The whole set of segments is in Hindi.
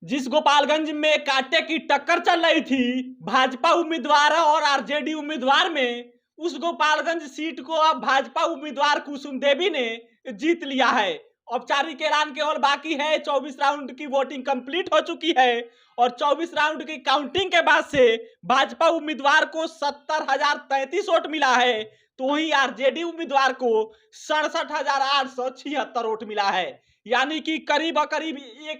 जिस गोपालगंज में कांटे की टक्कर चल रही थी भाजपा उम्मीदवार और आरजेडी उम्मीदवार में, उस गोपालगंज सीट को अब भाजपा उम्मीदवार कुसुम देवी ने जीत लिया है। औपचारिक ऐलान केवल बाकी है। 24 राउंड की वोटिंग कंप्लीट हो चुकी है और 24 राउंड की काउंटिंग के बाद से भाजपा उम्मीदवार को 70,033 वोट मिला है, तो वहीं आरजेडी उम्मीदवार को 67,876 वोट मिला है। यानी कि करीब करीब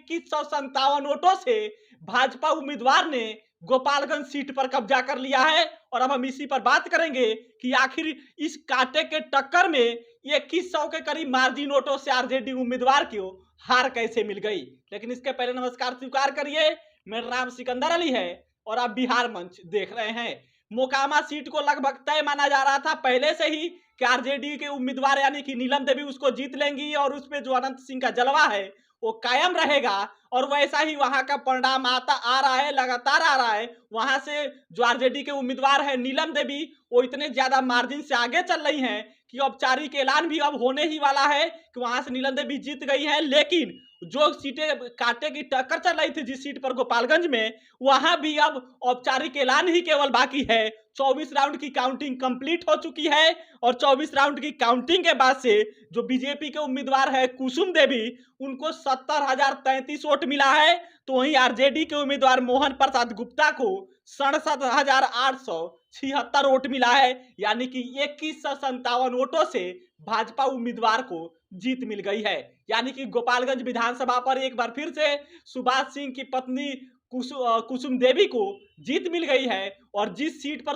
2157 वोटों से भाजपा उम्मीदवार ने गोपालगंज सीट पर कब्जा कर लिया है। और अब हम इसी पर बात करेंगे कि आखिर इस कांटे के टक्कर में 2100 के करीब मार्जिन वोटों से आरजेडी उम्मीदवार को हार कैसे मिल गई। लेकिन इसके पहले नमस्कार स्वीकार करिए, मेरा नाम सिकंदर अली है और आप बिहार मंच देख रहे हैं। मोकामा सीट को लगभग तय माना जा रहा था पहले से ही कि आरजेडी के उम्मीदवार यानी कि नीलम देवी उसको जीत लेंगी और उसमें जो अनंत सिंह का जलवा है वो कायम रहेगा। और वैसा ही वहां का परिणाम आ रहा है, लगातार आ रहा है। वहां से जो आरजेडी के उम्मीदवार है नीलम देवी, वो इतने ज्यादा मार्जिन से आगे चल रही हैं कि औपचारिक ऐलान भी अब होने ही वाला है कि वहां से नीलम देवी जीत गई है। लेकिन जो सीटें कांटे की टक्कर चल रही थी जिस सीट पर गोपालगंज में, वहां भी अब औपचारिक ऐलान ही केवल बाकी है। 24 राउंड की काउंटिंग कंप्लीट हो चुकी है और 24 राउंड की काउंटिंग के बाद से जो बीजेपी के उम्मीदवार है कुसुम देवी, उनको 70,033 वोट मिला है, तो वहीं आरजेडी के उम्मीदवार मोहन प्रसाद गुप्ता को 67,876 वोट मिला है। यानी कि 2157 वोटों से भाजपा उम्मीदवार को जीत मिल गई है। यानी कि गोपालगंज विधानसभा पर एक बार फिर से सुभाष सिंह की पत्नी कुसुम देवी को जीत मिल गई है। और जिस सीट पर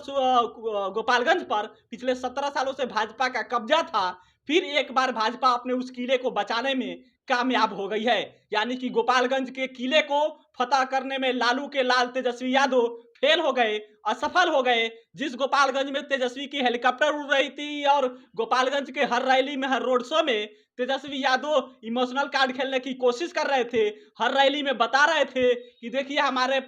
गोपालगंज पर पिछले 17 सालों से भाजपा का कब्जा था, फिर एक बार भाजपा अपने उस किले को बचाने में कामयाब हो गई है। यानी कि गोपालगंज के किले को फतह करने में लालू के लाल तेजस्वी यादव फेल हो गए, असफल हो गए। जिस गोपालगंज में तेजस्वी की हेलीकॉप्टर उड़ रही थी और गोपालगंज के हर रैली में, हर रोड शो में तेजस्वी यादव इमोशनल कार्ड खेलने की कोशिश कर रहे थे, हर रैली में बता रहे थे कि देखिए हमारे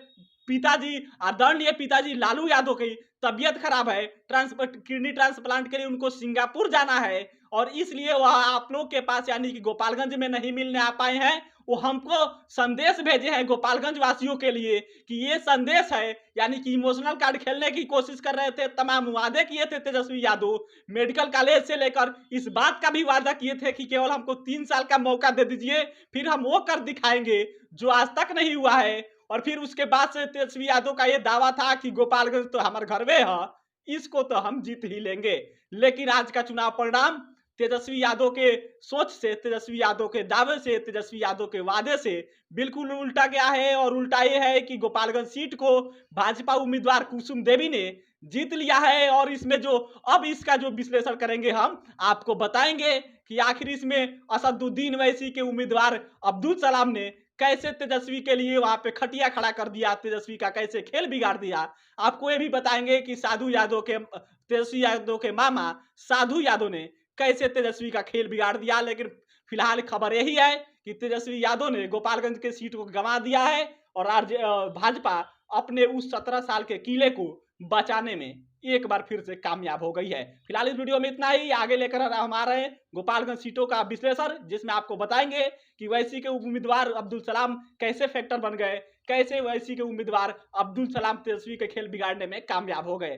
पिताजी, आदरणीय पिताजी लालू यादव की तबीयत खराब है, किडनी ट्रांसप्लांट के लिए उनको सिंगापुर जाना है और इसलिए वह आप लोग के पास यानी कि गोपालगंज में नहीं मिलने आ पाए हैं। वो हमको संदेश भेजे हैं गोपालगंज वासियों के लिए कि ये संदेश है। यानी कि इमोशनल कार्ड खेलने की कोशिश कर रहे थे, तमाम वादे किए थे तेजस्वी यादव। मेडिकल कॉलेज से लेकर इस बात का भी वादा किए थे कि केवल हमको 3 साल का मौका दे दीजिए, फिर हम वो कर दिखाएंगे जो आज तक नहीं हुआ है। और फिर उसके बाद से तेजस्वी यादव का ये दावा था कि गोपालगंज तो हमारे घर में है, इसको तो हम जीत ही लेंगे। लेकिन आज का चुनाव परिणाम तेजस्वी यादव के सोच से, तेजस्वी यादव के दावे से, तेजस्वी यादव के वादे से बिल्कुल उल्टा गया है। और उल्टा ये है कि गोपालगंज सीट को भाजपा उम्मीदवार कुसुम देवी ने जीत लिया है। और इसमें जो अब इसका जो विश्लेषण करेंगे हम आपको बताएंगे कि आखिर इसमें असदुद्दीन वैसी के उम्मीदवार अब्दुल सलाम ने कैसे तेजस्वी के लिए वहां पे खटिया खड़ा कर दिया, तेजस्वी का कैसे खेल बिगाड़ दिया। आपको ये भी बताएंगे कि तेजस्वी यादव के मामा साधु यादव ने कैसे तेजस्वी का खेल बिगाड़ दिया। लेकिन फिलहाल खबर यही है कि तेजस्वी यादव ने गोपालगंज के सीट को गंवा दिया है और भाजपा अपने उस 17 साल के किले को बचाने में एक बार फिर से कामयाब हो गई है। फिलहाल इस वीडियो में इतना ही। आगे लेकर हम आ रहे हैं गोपालगंज सीटों का विश्लेषण, जिसमें आपको बताएंगे कि वैसी के उम्मीदवार अब्दुल सलाम कैसे फैक्टर बन गए, कैसे वैसी के उम्मीदवार अब्दुल सलाम तेजस्वी के खेल बिगाड़ने में कामयाब हो गए।